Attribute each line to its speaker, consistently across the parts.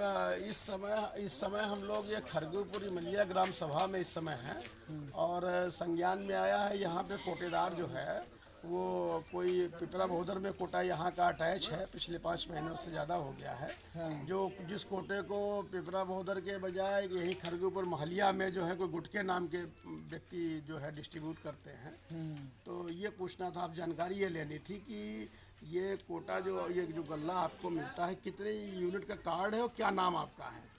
Speaker 1: इस समय हम लोग ये खरगुपुरी मलिया ग्राम सभा में इस समय हैं और संज्ञान में आया है यहाँ पे कोटेदार जो है वो कोई पिपरा बहोदर में कोटा यहाँ का अटैच है, पिछले 5 महीनों से ज़्यादा हो गया है। जो जिस कोटे को पिपरा बहोदर के बजाय यही खरगुपुर महलिया में जो है कोई गुटके नाम के व्यक्ति जो है डिस्ट्रीब्यूट करते हैं। तो ये पूछना था, आप जानकारी ये लेनी थी कि ये कोटा ये जो गल्ला आपको मिलता है कितने यूनिट का कार्ड है और क्या नाम आपका है?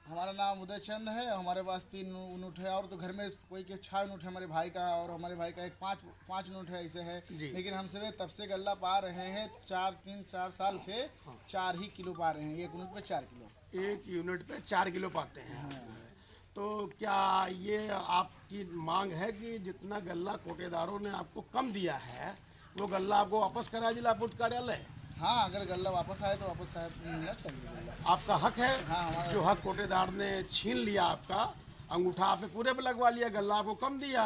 Speaker 2: हमारा नाम उदय चंद है। हमारे पास 3 यूनिट है और तो घर में कोई के 6 यूनिट है हमारे भाई का, और हमारे भाई का एक 5 यूनिट है, ऐसे है। लेकिन हम सब तब से गल्ला पा रहे हैं 3-4 साल से 4 ही किलो पा रहे हैं, 1 यूनिट पे 4 किलो।
Speaker 1: 1 यूनिट पे 4 किलो पाते हैं। तो क्या ये आपकी मांग है कि जितना गल्ला कोटेदारों ने आपको कम दिया है वो गल्ला आपको वापस कराए जिला पूर्त कार्यालय?
Speaker 2: हाँ, अगर गल्ला वापस आए तो वापस मिलना चाहिए।
Speaker 1: आपका हक है। हाँ, जो हक कोटेदार ने छीन लिया आपका, अंगूठा आपने पूरे पे लगवा लिया, गल्ला आपको कम दिया,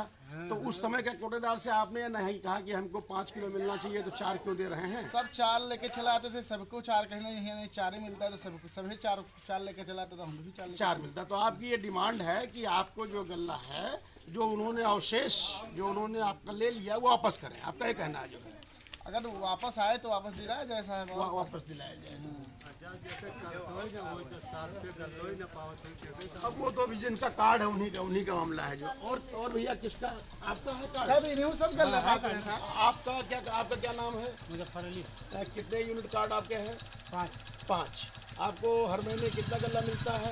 Speaker 1: तो उस समय के कोटेदार से आपने नहीं कहा कि हमको 5 किलो मिलना चाहिए तो 4 क्यों दे रहे हैं?
Speaker 2: सब 4 लेके चलाते थे, सबको 4 कहना नहीं 4 ही मिलता है, तो सबको सभी 4 लेके चलाते, तो हम भी 4
Speaker 1: मिलता। तो आपकी ये डिमांड है कि आपको जो गल्ला है, जो उन्होंने अवशेष जो उन्होंने आपका ले लिया वो वापस करें, आपका ये कहना है? जो है
Speaker 2: अगर वापस आए तो वापस दिलाया जाए साहब,
Speaker 1: वापस दिलाया जाए। अब वो तो अभी जिनका कार्ड है उन्हीं का मामला है। जो और भैया किसका आपका है कार्ड?
Speaker 2: सब इन्हीं सब गल्ला
Speaker 1: आपका क्या नाम है?
Speaker 3: मुजफ्फर अली।
Speaker 1: कितने यूनिट कार्ड आपके हैं?
Speaker 3: 5।
Speaker 1: आपको हर महीने कितना गल्ला मिलता है?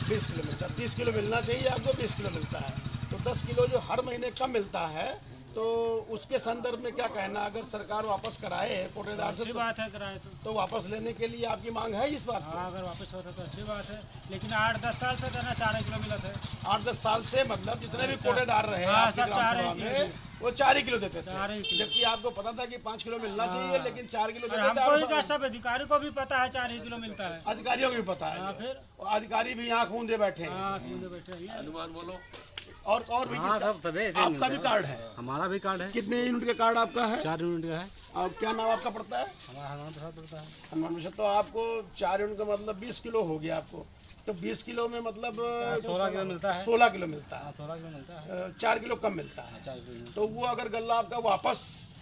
Speaker 1: 20 किलो मिलता है। 30 किलो मिलना चाहिए आपको, 20 किलो मिलता है, तो 10 किलो जो हर महीने कम मिलता है, तो उसके संदर्भ में क्या कहना? अगर सरकार वापस कराए कोटेदार से,
Speaker 3: अच्छी बात है, कराए
Speaker 1: तो वापस लेने के लिए आपकी मांग है इस बात?
Speaker 3: हाँ, अगर वापस होता तो अच्छी बात है, लेकिन 8-10 साल से देना 4 किलो मिला था।
Speaker 1: 8-10 साल से मतलब जितने भी कोटेदार रहे
Speaker 3: सब 4 किलो
Speaker 1: वो 4 किलो देते थे,
Speaker 3: 4 किलो।
Speaker 1: जबकि आपको पता था कि 5 किलो मिलना चाहिए, लेकिन 4 किलो देते
Speaker 3: हमको ही क्या, सब अधिकारी को भी पता है 4 किलो मिलता है,
Speaker 1: अधिकारियों को भी पता है।
Speaker 3: फिर
Speaker 1: अधिकारी भी यहाँ खून दे बैठे हैं।
Speaker 4: अनुमान बोलो।
Speaker 1: और भी आपका भी कार्ड है?
Speaker 4: हमारा भी कार्ड है।
Speaker 1: कितने यूनिट का कार्ड आपका है?
Speaker 4: 4 यूनिट का है।
Speaker 1: और क्या नाम आपका पड़ता है?
Speaker 4: हमारा हनुमान प्रसाद पड़ता है।
Speaker 1: हनुमान प्रसाद। तो आपको 4 यूनिट का मतलब 20 किलो हो गया आपको, तो 20 किलो में मतलब
Speaker 4: 16 किलो मिलता है।
Speaker 1: 16 किलो मिलता है।
Speaker 4: 16 किलो मिलता है।
Speaker 1: 4 किलो कम मिलता है। तो वो अगर गल्ला आपका वापस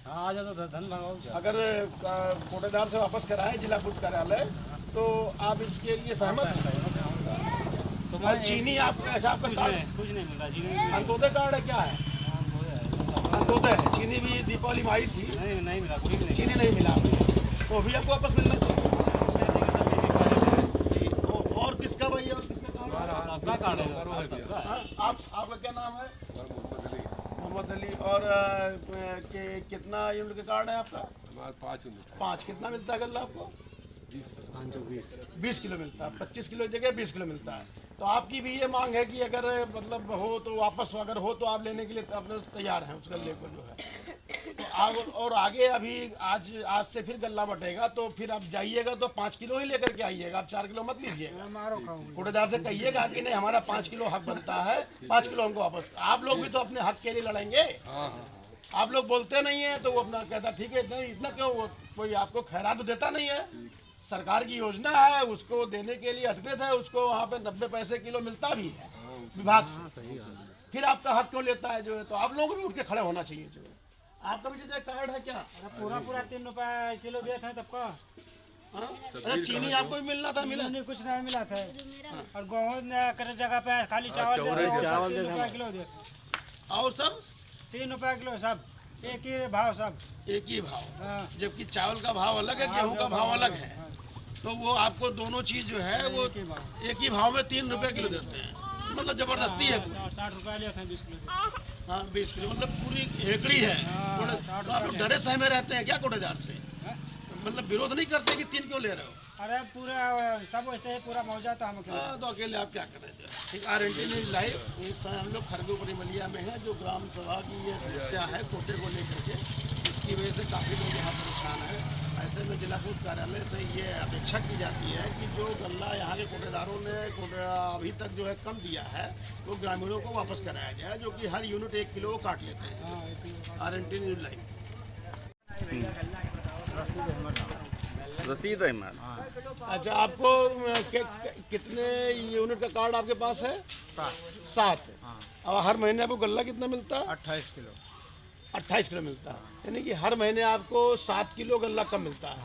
Speaker 4: आ जाए तो धन भगाओ।
Speaker 1: अगर कोटेदार से वापस कराए जिला पूर्त कार्यालय, तो आप इसके लिए सहमत हैं?
Speaker 4: तो
Speaker 1: और चीनी आपका कार्ड
Speaker 3: कुछ नहीं मिला जी।
Speaker 1: अंत्योदय कार्ड है? क्या है अंत्योदय है? चीनी भी दीपावली में आई थी,
Speaker 3: नहीं मिला,
Speaker 1: चीनी नहीं मिला, तो भी आपको वापस मिलना चाहिए। और किसका भाई, और किसका कार्ड है? आपका क्या नाम है? मोहम्मद अली। और कितना यूनिट का कार्ड है आपका?
Speaker 4: हमारा 5 यूनिट है।
Speaker 1: 5। कितना मिलता है गल्ला आपको? 20 किलो मिलता है। 25 किलो की जगह 20 किलो मिलता है। तो आपकी भी ये मांग है कि अगर मतलब हो तो वापस, अगर हो तो आप लेने के लिए अपने तैयार हैं उस गल्ले को जो है। तो और आगे अभी आज से फिर गल्ला बटेगा, तो फिर आप जाइएगा तो 5 किलो ही लेकर के आइएगा, आप 4 किलो मत लीजिएगा। कोटेदार से कहिएगा कि नहीं, हमारा 5 किलो हक बनता है, 5 किलो हमको वापस। आप लोग भी तो अपने हक के लिए लड़ेंगे। आप लोग बोलते नहीं है तो वो अपना कहता ठीक है, इतना क्यों, कोई आपको खैरात तो देता नहीं है। सरकार की योजना है, उसको देने के लिए अधिकृत है, उसको वहाँ पे 90 पैसे किलो मिलता भी है विभाग से। फिर आपका हक क्यों लेता है जो है? तो आप लोगों को भी उठ के खड़े होना चाहिए जो है। आपका भी जो कार्ड है क्या?
Speaker 3: पूरा 3 रुपए किलो दिया था तब का।
Speaker 1: अच्छा, चीनी आपको भी मिलना था? मिला
Speaker 3: नहीं, कुछ नहीं मिला था। और गेहूँ कर जगह पे खाली चावल 3 रुपया किलो दिया।
Speaker 1: और सब
Speaker 3: 3 रुपया किलो, सब एक ही भाव, सब
Speaker 1: एक ही भाव। जबकि चावल का भाव अलग है, गेहूं का भाव अलग है, तो वो आपको दोनों चीज जो है वो एक ही भाव में 3 रुपए किलो देते हैं। मतलब जबरदस्ती है।
Speaker 3: 60 रुपया लिया था 20 किलो।
Speaker 1: हाँ, 20 किलो मतलब पूरी हेकड़ी है। तो आप लोग डरे सह में रहते हैं क्या कोटेदार से? मतलब विरोध नहीं करते कि 3 क्यों ले रहे हो?
Speaker 3: अरे पूरा सब वैसे ही पूरा मौजा था हम।
Speaker 1: तो अकेले आप क्या कर रहे थे? ठीक, RNT न्यूज़ लाइव। इस समय हम लोग खरगुपुरी मलिया में हैं, जो ग्राम सभा की ये समस्या है कोटे को लेकर के, इसकी वजह से काफ़ी लोग यहाँ परेशान हैं। ऐसे में जिला पूर्त कार्यालय से ये अपेक्षा की जाती है कि जो गल्ला यहाँ के कोटेदारों ने अभी तक जो है कम दिया है, वो ग्रामीणों को वापस कराया जाए, जो कि हर यूनिट 1 किलो काट लेते हैं। RNT news live.
Speaker 5: रसीद है हमारा।
Speaker 1: अच्छा, आपको कितने यूनिट का कार्ड आपके पास है? 7। अब हर महीने आपको गल्ला कितना मिलता है?
Speaker 2: 28 किलो।
Speaker 1: 28 किलो मिलता है, यानी कि हर महीने आपको 7 किलो गल्ला कम मिलता है।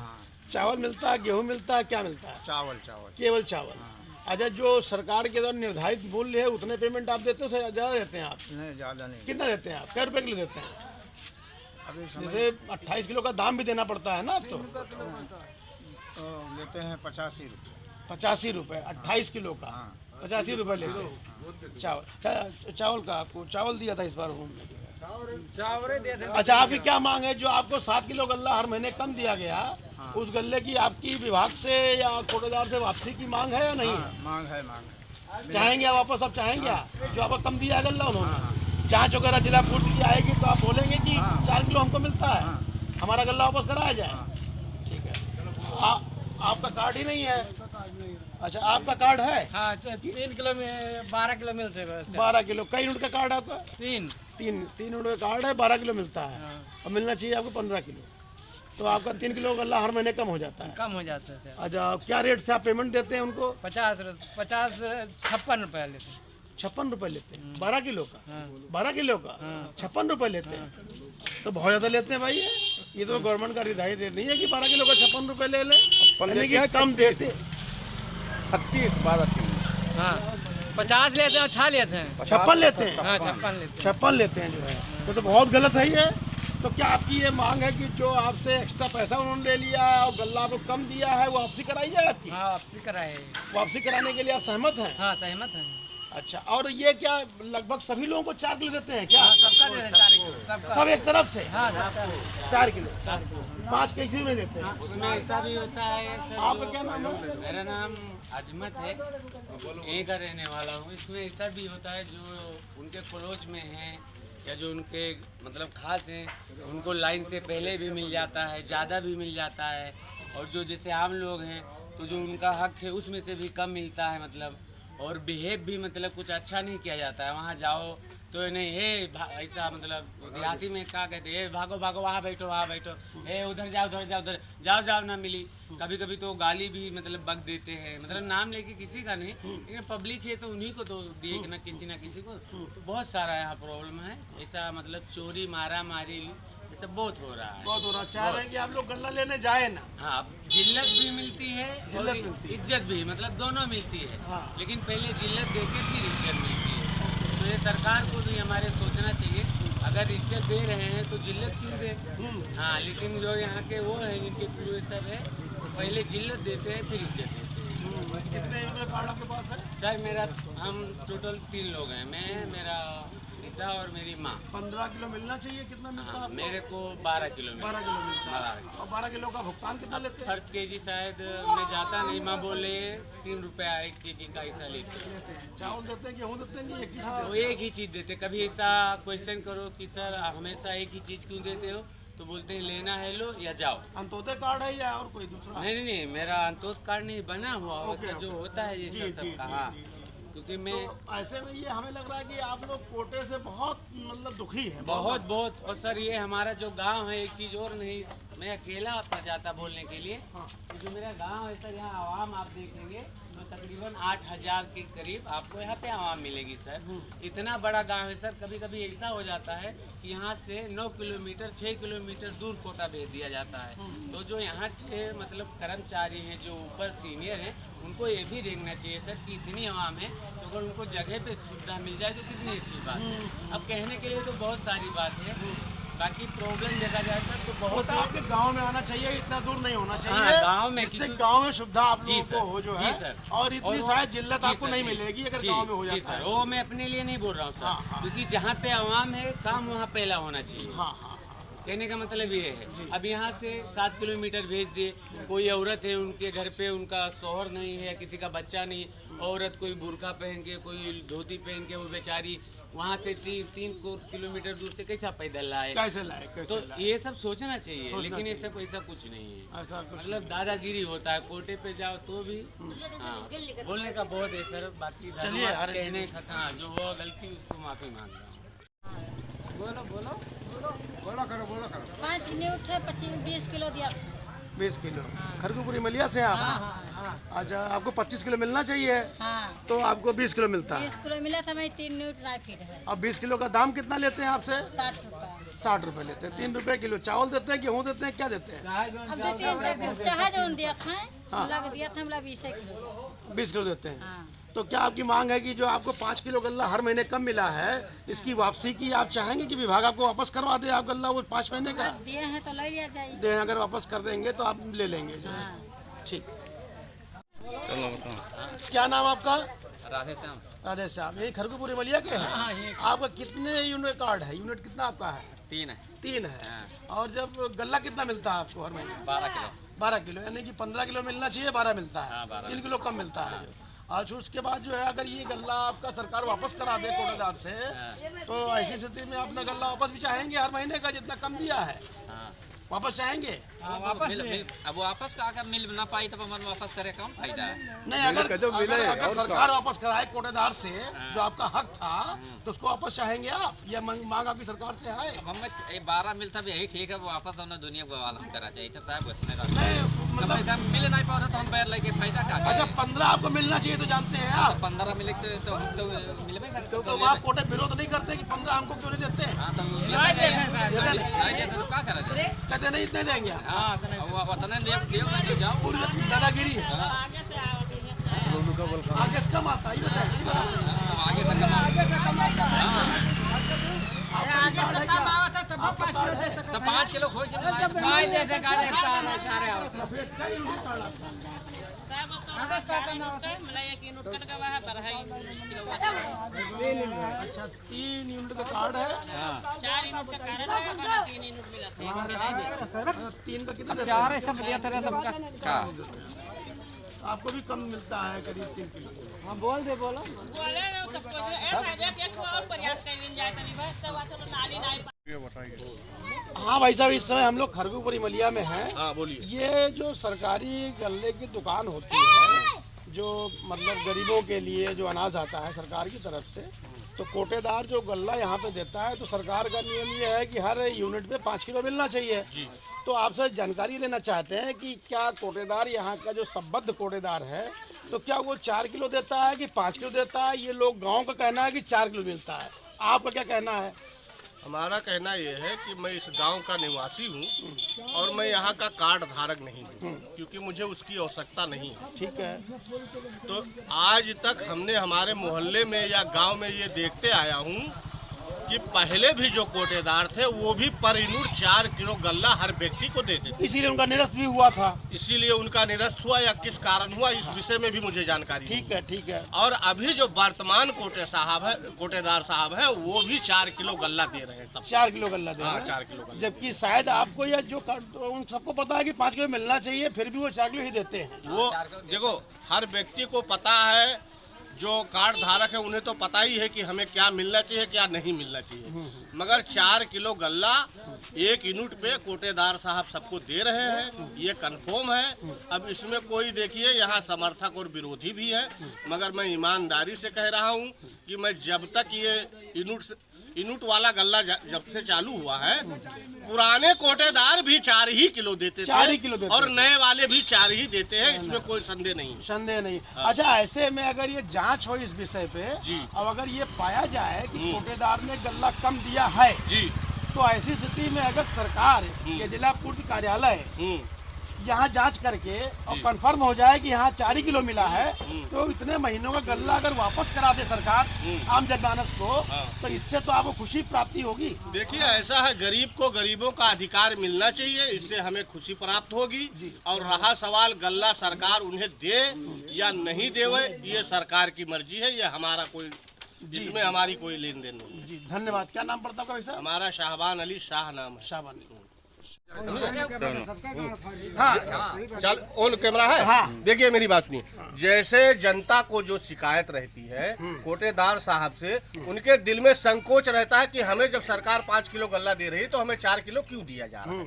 Speaker 1: चावल मिलता है, गेहूँ मिलता है, क्या मिलता है?
Speaker 2: चावल।
Speaker 1: केवल चावल। अच्छा, जो सरकार के द्वारा निर्धारित मूल्य है उतने पेमेंट आप देते हो, ज़्यादा देते हैं आप?
Speaker 2: नहीं, ज़्यादा नहीं।
Speaker 1: कितना देते हैं आप? कै रुपये किलो देते हैं?
Speaker 2: अभी
Speaker 1: जैसे 28 किलो का दाम भी देना पड़ता है ना अब तो
Speaker 2: लेते हैं 85 रुपये।
Speaker 1: 85 रुपये 28 किलो का 85 रुपये लेते हैं। चावल का आपको चावल दिया था इस बार घूमने के?
Speaker 3: चावल दिए थे।
Speaker 1: अच्छा, आपकी क्या मांग है? जो आपको 7 किलो गल्ला हर महीने कम दिया गया, उस गल्ले की आपकी विभाग से या कोटेदार से वापसी की मांग है या नहीं?
Speaker 2: मांग है।
Speaker 1: चाहेंगे आप वापस? आप चाहेंगे जो आपको कम दिया गल्ला उन्होंने? जांच वगैरह जिला पूर्त की आएगी तो आप बोलेंगे कि 4 किलो हमको मिलता है, हमारा गल्ला वापस कराया जाए। ठीक है। आपका कार्ड ही नहीं है? अच्छा, आपका कार्ड है?
Speaker 3: हाँ, 3 किलो में 12 किलो मिलते हैं बस।
Speaker 1: 12 किलो। कई यूनिट का कार्ड है आपका?
Speaker 3: 3
Speaker 1: यूनिट का कार्ड है, 12 किलो मिलता है। और मिलना चाहिए आपको 15 किलो, तो आपका 3 किलो गल्ला हर महीने कम हो जाता है।
Speaker 3: कम हो जाता है सर।
Speaker 1: अच्छा, क्या रेट से आप पेमेंट देते हैं उनको?
Speaker 3: 56 रुपये लेते हैं।
Speaker 1: 56 रुपये लेते हैं 12 किलो का? 12 किलो का 56 रुपये लेते हैं, तो बहुत ज़्यादा लेते हैं भाई। ये तो गवर्नमेंट का निर्धारित रेट नहीं है कि 12 किलो का 56 रुपये ले लें, यानी कि कम देते।
Speaker 5: 36 12 किलो।
Speaker 3: हाँ, 50 लेते हैं और 6 लेते हैं।
Speaker 1: 56 लेते हैं?
Speaker 3: हाँ, 56 लेते हैं।
Speaker 1: 56 लेते हैं जो है, तो बहुत गलत है ये। तो क्या आपकी ये मांग है कि जो आपसे एक्स्ट्रा पैसा उन्होंने ले लिया है और गल्ला को कम दिया है वो वापसी कराई जाए आपकी?
Speaker 3: हाँ, वापसी कराए।
Speaker 1: वापसी कराने के लिए आप सहमत हैं?
Speaker 3: हाँ, सहमत हैं।
Speaker 1: अच्छा, और ये क्या लगभग सभी लोगों को 4 किलो देते हैं क्या?
Speaker 3: सबका दे रहे हैं 4 किलो।
Speaker 1: सब एक तरफ से?
Speaker 3: हाँ,
Speaker 1: 4 किलो। 5 कैसे में देते हैं?
Speaker 6: उसमें ऐसा भी होता है सर।
Speaker 1: आपका क्या नाम है?
Speaker 6: मेरा नाम अजमत है, यहीं का रहने वाला हूँ। इसमें ऐसा भी होता है जो उनके क्लोज में हैं या जो उनके मतलब खास हैं, उनको लाइन से पहले भी मिल जाता है, ज़्यादा भी मिल जाता है। और जो जैसे आम लोग हैं तो जो उनका हक है उसमें से भी कम मिलता है मतलब। और बिहेव भी मतलब कुछ अच्छा नहीं किया जाता है। वहाँ जाओ तो नहीं है ऐसा मतलब देहाती में क्या कहते हैं, भागो भागो वहाँ बैठो उधर जाओ ना मिली। कभी कभी तो गाली भी मतलब बक देते हैं, मतलब नाम लेके किसी का नहीं, लेकिन पब्लिक है तो उन्हीं को तो दिए ना किसी को। तो बहुत सारा यहाँ प्रॉब्लम है ऐसा, मतलब चोरी मारा मारी ये सब बहुत हो रहा है।
Speaker 1: चाह रहे हैं कि आप लोग गल्ला लेने जाए ना?
Speaker 6: हाँ, जिल्लत भी मिलती है और इज्जत भी, मतलब दोनों मिलती है। लेकिन पहले जिल्लत देके फिर इज्जत मिलती है। तो ये सरकार को भी हमारे सोचना चाहिए, अगर इज्जत दे रहे हैं तो जिल्लत क्यों दे। हाँ, लेकिन जो यहाँ के वो हैं जिनके थ्रू ये सब है, पहले जिल्लत देते हैं फिर इज्जत देते हैं।
Speaker 1: कितने यूनिट कार्ड आपके पास है?
Speaker 6: सर हम टोटल 3 लोग हैं, मैं, मेरा पिता और मेरी माँ।
Speaker 1: 15 किलो मिलना चाहिए। कितना मिलता है?
Speaker 6: हाँ, मेरे को 12 किलो मिलता
Speaker 1: 12 किलो मिलता है।
Speaker 6: 12
Speaker 1: और 12 किलो का भुगतान कितना लेते हैं?
Speaker 6: हर केजी शायद मैं जाता नहीं, माँ बोले 3 रुपया 1 केजी का ऐसा लेते हैं।
Speaker 1: चावल देते हैं, गेहूँ देते हैं, एक ही
Speaker 6: तो एक ही चीज़ देते। कभी ऐसा क्वेश्चन करो कि सर हमेशा एक ही चीज़ क्यों देते हो, तो बोलते हैं लेना है लो या जाओ।
Speaker 1: अंत्योदय कार्ड है या और कोई दूसरा?
Speaker 6: नहीं, मेरा अंत्योदय कार्ड नहीं बना हुआ, वैसा जो होता है ये सब का। हाँ, क्योंकि मैं
Speaker 1: तो ऐसे में ये हमें लग रहा है कि आप लोग कोटे से बहुत मतलब दुखी है।
Speaker 6: बहुत। और सर ये हमारा जो गांव है, एक चीज़ और नहीं, मैं अकेला आता जाता बोलने के लिए, क्योंकि मेरा गांव है सर। यहाँ आवाम आप देखेंगे तो तकरीबन 8000 के करीब आपको यहाँ पे आवाम मिलेगी सर। इतना बड़ा गांव है सर। कभी कभी ऐसा हो जाता है कि यहाँ से 9 किलोमीटर 6 किलोमीटर दूर कोटा भेज दिया जाता है। तो जो यहाँ के मतलब कर्मचारी हैं, जो ऊपर सीनियर हैं, उनको ये भी देखना चाहिए सर कि इतनी आवाम है तो अगर उनको जगह पे सुविधा मिल जाए तो कितनी अच्छी बात है। अब कहने के लिए तो बहुत सारी बात है, बाकी प्रॉब्लम देखा जाए सर तो बहुत है।
Speaker 1: आपके गांव में आना चाहिए, इतना दूर नहीं होना चाहिए।
Speaker 6: हाँ, गांव में,
Speaker 1: इससे गांव में सुविधा आप लोगों को हो जो है,
Speaker 6: सर।
Speaker 1: और इतनी शायद जिल्लत आपको नहीं मिलेगी अगर गांव में हो जाता है।
Speaker 6: वो मैं अपने लिए नहीं बोल रहा हूँ सर, क्योंकि जहाँ पे आवाम है काम वहाँ पहला होना चाहिए। कहने का मतलब ये है। अब यहाँ से 7 किलोमीटर भेज दिए, कोई औरत है उनके घर पे, उनका शौहर नहीं है, किसी का बच्चा नहीं, औरत कोई बुर्का पहन के, कोई धोती पहन के, वो बेचारी वहाँ से 3 किलोमीटर दूर से कैसा पैदल लाए,
Speaker 1: कैसे लाए?
Speaker 6: तो ये सब सोचना चाहिए। लेकिन ये सब ऐसा कुछ नहीं है, मतलब दादागिरी होता है। कोटे पे जाओ तो भी हाँ, बोलने का बहुत है सर। बाकी
Speaker 1: चलिए,
Speaker 6: कहने खता जो वो गलती उसको माफी मांग रहा हूँ।
Speaker 2: बोलो करो।
Speaker 7: 5 यूनिट है, 20 किलो दिया।
Speaker 1: 20 किलो। खरगोपुरी मलिया से आप? अच्छा, आपको 25 किलो मिलना चाहिए,
Speaker 7: हाँ,
Speaker 1: तो आपको 20 किलो मिलता है।
Speaker 7: 20 किलो मिला था, मैं 3 न्यूट राइफिड है,
Speaker 1: अब 20 किलो का दाम कितना लेते हैं आपसे?
Speaker 7: 60 रुपये।
Speaker 1: 60 रुपए लेते हैं। 3 रुपए किलो चावल देते हैं, गेहूँ देते हैं, क्या देते हैं?
Speaker 7: अब देते हैं चाहे जो दिया था, लग दिया था, मतलब 20 किलो।
Speaker 1: 20 किलो देते हैं।
Speaker 7: हाँ,
Speaker 1: तो क्या आपकी मांग है कि जो आपको 5 किलो गल्ला हर महीने कम मिला है, इसकी वापसी की आप चाहेंगे कि विभाग आपको वापस करवा दे आप गल्ला वो 5 महीने का?
Speaker 7: दिए हैं तो ले लिया जाए।
Speaker 1: दे, अगर वापस कर देंगे तो आप ले लेंगे जो। ठीक।
Speaker 5: चलो बताओ।
Speaker 1: क्या नाम आपका?
Speaker 6: राधे श्याम।
Speaker 1: राधे श्याम। यही खरगोपुरी मलिया के हैं? आपका कितने यूनिट कार्ड है? यूनिट कितना आपका है?
Speaker 6: 3 है।
Speaker 1: 3 है। और जब गल्ला कितना मिलता है आपको हर महीने?
Speaker 6: 12 किलो।
Speaker 1: 12 किलो, यानी कि 15 किलो मिलना चाहिए, 12 मिलता है।
Speaker 6: हाँ, 12
Speaker 1: 3 किलो कम मिलता है। अच्छा, उसके बाद जो है अगर ये गल्ला आपका सरकार वापस करा दे कोटेदार से, तो ऐसी स्थिति में अपना गल्ला वापस भी चाहेंगे हर महीने का जितना कम दिया है? वापस चाहेंगे?
Speaker 6: अब वापस का अगर मिल ना पाई तो अपन वापस करे, कम फायदा है।
Speaker 1: नहीं, अगर सरकार वापस कराए कोटेदार से जो आपका हक था, तो उसको वापस चाहेंगे आप? यह मांग आपकी सरकार से है?
Speaker 6: अब हमें 12 मिलता भी यही ठीक है, वो वापस हमने दुनिया को वालम करा चाहिए था साहब। उतने का
Speaker 1: मतलब
Speaker 6: मिल नहीं पा रहा तो हम पैर लेके फायदा क्या
Speaker 1: अच्छा, 15 आपको मिलना चाहिए तो जानते हैं आप?
Speaker 6: 15 मिले तो हम तो मिलवे करते।
Speaker 1: तो आप कोटे विरोध नहीं करते कि 15 हमको क्यों नहीं देते?
Speaker 6: हाँ, तो नहीं देते तो क्या करा जाए?
Speaker 1: कहते नहीं इतने देंगे आप?
Speaker 6: उतने जाओ
Speaker 1: पूरी दादागिरी है। आगे से कम आता है, ये बताइए।
Speaker 6: आगे से कम
Speaker 3: आगे से कम आवत है तब 5 किलो दे सकते
Speaker 6: तो 5 किलो खोज
Speaker 3: दे दे का एक सारे
Speaker 1: अच्छा, 3 यूनिट का कार्ड है? 3 का कितना देते हैं?
Speaker 6: सब लिया था सबका।
Speaker 1: आपको भी कम मिलता है करीब 3 किलो।
Speaker 3: हाँ, बोल दे बोलो।
Speaker 1: हाँ भाई साहब, इस समय हम लोग खरगोपुरी मलिया में हैं।
Speaker 4: हाँ बोलिए।
Speaker 1: ये जो सरकारी गल्ले की दुकान होती है, जो मतलब गरीबों के लिए जो अनाज आता है सरकार की तरफ से, तो कोटेदार जो गल्ला यहाँ पे देता है, तो सरकार का नियम ये है कि हर यूनिट पे 5 किलो मिलना चाहिए। तो आपसे जानकारी लेना चाहते हैं कि क्या कोटेदार यहाँ का जो संबद्ध कोटेदार है, तो क्या वो 4 किलो देता है कि 5 किलो देता है? ये लोग गाँव का कहना है कि 4 किलो मिलता है, आपका क्या कहना है?
Speaker 8: हमारा कहना ये है कि मैं इस गांव का निवासी हूं और मैं यहाँ का कार्ड धारक नहीं हूं, क्योंकि मुझे उसकी आवश्यकता नहीं है।
Speaker 1: ठीक है।
Speaker 8: तो आज तक हमने हमारे मोहल्ले में या गांव में ये देखते आया हूं कि पहले भी जो कोटेदार थे वो भी पर यूनिट 4 किलो गल्ला हर व्यक्ति को देते थे।
Speaker 1: इसीलिए उनका निरस्त भी हुआ था।
Speaker 8: इसीलिए उनका निरस्त हुआ या किस कारण हुआ, इस विषय में भी मुझे जानकारी
Speaker 1: ठीक है, ठीक है।
Speaker 8: और अभी जो वर्तमान कोटेदार साहब है वो भी 4 किलो गल्ला दे रहे हैं सब।
Speaker 1: 4 किलो गल्ला दे रहे
Speaker 8: हाँ,
Speaker 1: हैं।
Speaker 8: 4 किलो गल्ला।
Speaker 1: जबकि शायद आपको या जो उन सबको पता है कि 5 किलो मिलना चाहिए, फिर भी वो 4 किलो ही देते हैं।
Speaker 8: वो देखो, हर व्यक्ति को पता है, जो कार्ड धारक है उन्हें तो पता ही है कि हमें क्या मिलना चाहिए क्या नहीं मिलना चाहिए, मगर 4 किलो गल्ला 1 यूनिट पे कोटेदार साहब सबको दे रहे हैं, ये कंफर्म है। अब इसमें कोई देखिए यहाँ समर्थक और विरोधी भी है, मगर मैं ईमानदारी से कह रहा हूँ कि मैं जब तक ये यूनिट वाला गल्ला जब से चालू हुआ है, पुराने कोटेदार भी 4 ही किलो देते थे,
Speaker 1: 4 ही किलो देते
Speaker 8: और नए वाले भी 4 ही देते हैं, इसमें कोई संदेह नहीं है।
Speaker 1: संदेह नहीं। अच्छा, ऐसे में अगर ये जांच हो इस विषय पे,
Speaker 8: जी।
Speaker 1: और अगर ये पाया जाए कि कोटेदार ने गल्ला कम दिया है,
Speaker 8: जी,
Speaker 1: तो ऐसी स्थिति में अगर सरकार के जिला पूर्ति कार्यालय यहाँ जांच करके और कंफर्म हो जाए कि यहाँ 4 ही किलो मिला है, तो इतने महीनों का गल्ला अगर वापस करा दे सरकार आम जनमानस को, तो इससे तो आपको खुशी प्राप्ति होगी।
Speaker 8: देखिए ऐसा है, गरीब को गरीबों का अधिकार मिलना चाहिए, इससे हमें खुशी प्राप्त होगी। और रहा सवाल गल्ला सरकार उन्हें दे या नहीं देवे, ये सरकार की मर्जी है, ये हमारा कोई, जिसमें हमारी कोई लेन देन नहीं है।
Speaker 1: जी, धन्यवाद। क्या नाम पड़ता है वैसा?
Speaker 8: हमारा शाहबान अली शाह नाम है।
Speaker 1: शाबानी।
Speaker 8: हाँ, चल ऑन कैमरा है। हाँ। देखिए मेरी बात सुनिए, जैसे जनता को जो शिकायत रहती है कोटेदार साहब से, उनके दिल में संकोच रहता है कि हमें जब सरकार 5 किलो गल्ला दे रही है तो हमें 4 किलो क्यों दिया जा रहा है।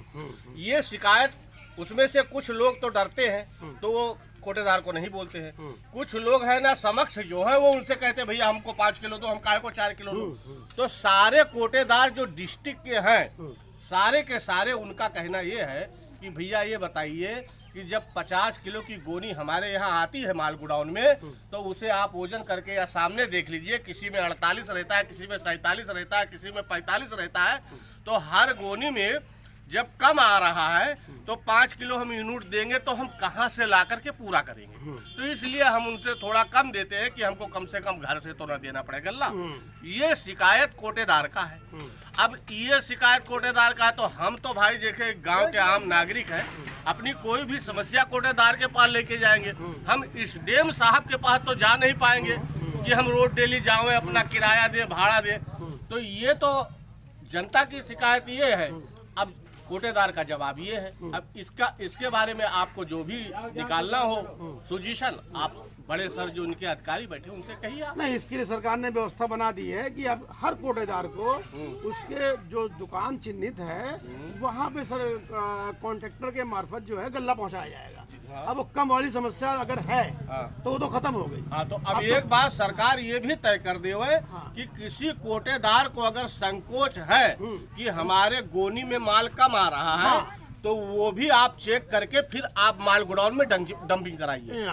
Speaker 8: ये शिकायत, उसमें से कुछ लोग तो डरते हैं तो वो कोटेदार को नहीं बोलते हैं, कुछ लोग है ना समक्ष जो है वो उनसे कहते हैं भैया हमको 5 किलो दो, हम काहे को 4 किलो दो। तो सारे कोटेदार जो डिस्ट्रिक्ट के हैं, सारे के सारे उनका कहना ये है कि भैया ये बताइए कि जब 50 किलो की गोनी हमारे यहाँ आती है माल गोडाउन में, तो उसे आप वजन करके या सामने देख लीजिए, किसी में 48 रहता है, किसी में 47 रहता है, किसी में 45 रहता है। तो हर गोनी में जब कम आ रहा है तो 5 किलो हम यूनिट देंगे तो हम कहाँ से ला करके पूरा करेंगे। तो इसलिए हम उनसे थोड़ा कम देते हैं कि हमको कम से कम घर से तो ना देना पड़ेगा गल्ला। ये शिकायत कोटेदार का है। अब ये शिकायत कोटेदार का है तो हम तो भाई देखे गांव के आम नागरिक हैं, अपनी कोई भी समस्या कोटेदार के पास लेके जाएंगे। हम इस डीएम साहब के पास तो जा नहीं पाएंगे कि हम रोज डेली जाएं, अपना किराया दें, भाड़ा दें। तो ये तो जनता की शिकायत ये है। अब कोटेदार का जवाब ये है। अब इसके बारे में आपको जो भी निकालना हो सुजेशन, आप बड़े सर जो उनके अधिकारी बैठे उनसे कहिए आप।
Speaker 1: नहीं, इसके लिए सरकार ने व्यवस्था बना दी है कि अब हर कोटेदार को उसके जो दुकान चिन्हित है वहाँ पे सर कॉन्ट्रैक्टर के मार्फत जो है गल्ला पहुँचाया जाएगा। अब वो कम वाली समस्या अगर है तो वो तो खत्म हो गई।
Speaker 8: हाँ, तो अब एक बात सरकार ये भी तय कर दे हुए कि किसी कोटेदार को अगर संकोच है कि हमारे गोनी में माल कम आ रहा है तो वो भी आप चेक करके फिर आप माल गोडाउन में डंपिंग कराइए।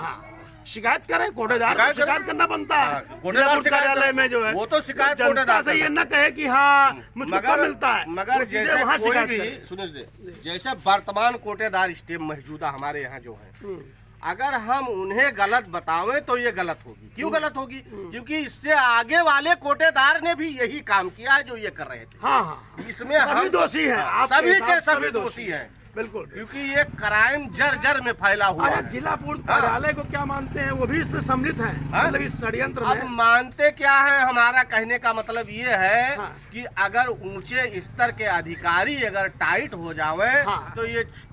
Speaker 1: शिकायत करें, कोटेदार को शिकायत करना बनता है।
Speaker 8: कोटेदार
Speaker 1: कार्यालय में जो है
Speaker 8: वो तो शिकायत
Speaker 1: जनता
Speaker 8: कोटेदार
Speaker 1: से ये न कहे कि हाँ मुझको कम मिलता है,
Speaker 8: मगर
Speaker 1: वो सीधे
Speaker 8: जैसे
Speaker 1: वहाँ
Speaker 8: कोई
Speaker 1: शिकायत
Speaker 8: भी
Speaker 1: करें।
Speaker 8: सुनिए, जैसे वर्तमान कोटेदार स्टेम मौजूदा हमारे यहाँ जो है, अगर हम उन्हें गलत बतावें तो ये गलत होगी। क्यों गलत होगी? क्योंकि इससे आगे वाले कोटेदार ने भी यही काम किया है जो ये कर रहे थे।
Speaker 1: हाँ,
Speaker 8: इसमें
Speaker 1: सभी
Speaker 8: हम
Speaker 1: दोषी हैं, आपके
Speaker 8: सभी
Speaker 1: हिसाब
Speaker 8: के
Speaker 1: से
Speaker 8: सभी दोषी हैं,
Speaker 1: बिल्कुल।
Speaker 8: क्योंकि ये क्राइम जर में फैला हुआ
Speaker 1: अच्छा,
Speaker 8: है।
Speaker 1: जिला पूर्व कार्यालय को क्या मानते हैं? वो भी इसमें सम्मिलित है, मतलब इस षड्यंत्र
Speaker 8: अब
Speaker 1: में।
Speaker 8: मानते क्या है, हमारा कहने का मतलब ये है
Speaker 1: हाँ।
Speaker 8: कि अगर ऊंचे स्तर के अधिकारी अगर टाइट हो जावे
Speaker 1: हाँ।
Speaker 8: तो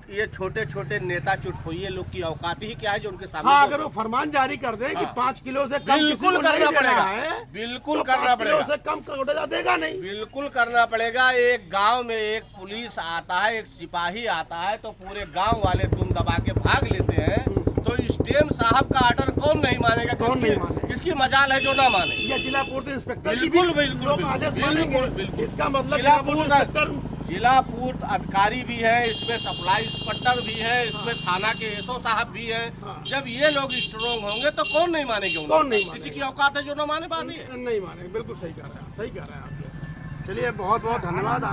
Speaker 8: ये छोटे छोटे नेता चुटकुइये लोग की औकात ही क्या है जो उनके सामने
Speaker 1: हाँ, अगर वो फरमान जारी कर दे कि 5 किलो से कम किसी को
Speaker 8: बिल्कुल करना
Speaker 1: नहीं देना
Speaker 8: पड़ेगा,
Speaker 1: है,
Speaker 8: बिल्कुल
Speaker 1: तो
Speaker 8: करना
Speaker 1: 5 किलो
Speaker 8: पड़ेगा,
Speaker 1: से कम कोटेदार देगा नहीं।
Speaker 8: बिल्कुल करना पड़ेगा। एक गांव में एक पुलिस आता है, एक सिपाही आता है तो पूरे गांव वाले दुम दबा के भाग लेते हैं। तो स्टेम साहब का ऑर्डर कौन नहीं मानेगा?
Speaker 1: कौन नहीं मानेगा?
Speaker 8: किसकी मजाल है जो ना माने?
Speaker 1: या जिला पूर्व इंस्पेक्टर की
Speaker 8: बिल्कुल
Speaker 1: भी
Speaker 8: बिल्कुल
Speaker 1: लोग आदेश मानेंगे।
Speaker 8: बिल्कुल।
Speaker 1: इसका मतलब
Speaker 8: जिला
Speaker 1: जिला पूर्व
Speaker 8: पूर्व
Speaker 1: इंस्पेक्टर
Speaker 8: जिला पूर्व अधिकारी भी है, इसमें सप्लाई इंस्पेक्टर भी है, इसमें थाना के एसओ साहब भी है। जब ये लोग स्ट्रोंग होंगे तो कौन नहीं मानेंगे उन्हें?
Speaker 1: कौन नहीं मानेगा?
Speaker 8: किसी की औकात है जो ना माने? बात ही है।
Speaker 1: नहीं माने, बिल्कुल सही कह रहे हैं, सही कह रहे हैं आप। चलिए, बहुत बहुत धन्यवाद आप।